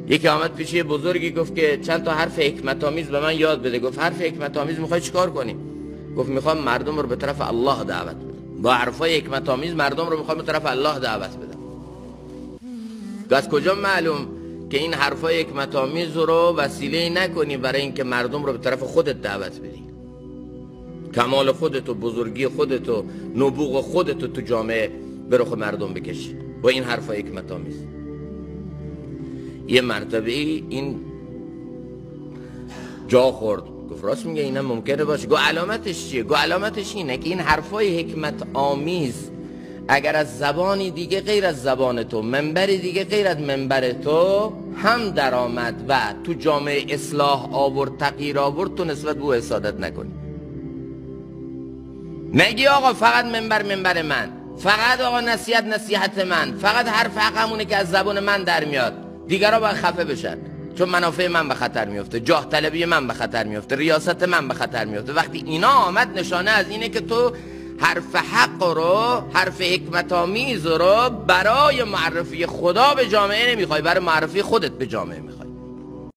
یکی آمد پیش یه بزرگی گفت که چند تا حرف حکمت آمیز به من یاد بده. گفت حرف حکمت آمیز میخوای چیکار کنی؟ گفت میخوام مردم رو به طرف الله دعوت بدم. با حرفای حکمت آمیز مردم رو میخوام به طرف الله دعوت بدم. از کجا معلوم که این حرفای حکمت آمیز رو وسیله نکنی برای اینکه مردم رو به طرف خودت دعوت بدی؟ کمال خودت و بزرگی خودت و نبوغ خودت رو تو جامعه به رخ مردم بکشی با این حرفای حکمت آمیز. یه مرتبه این جا خورد، گفت راست میگه، اینم ممکنه باشه. گو علامتش چیه؟ گو علامتش اینه که این حرفای حکمت آمیز اگر از زبانی دیگه غیر از زبان تو، منبری دیگه غیر از منبر تو هم در آمد و تو جامعه اصلاح آورد، تغییر آورد، تو نسبت به او حسادت نکنی. نگی آقا فقط منبر من، فقط آقا نصیحت من، فقط حرف حقمونه که از زبان من در میاد، دیگرها باید خفه بشن چون منافع من به خطر میفته، جاه طلبی من به خطر میفته، ریاست من به خطر میفته. وقتی اینا آمد نشانه از اینه که تو حرف حق رو، حرف حکمت آمیز رو برای معرفی خدا به جامعه نمیخوای، برای معرفی خودت به جامعه میخوای.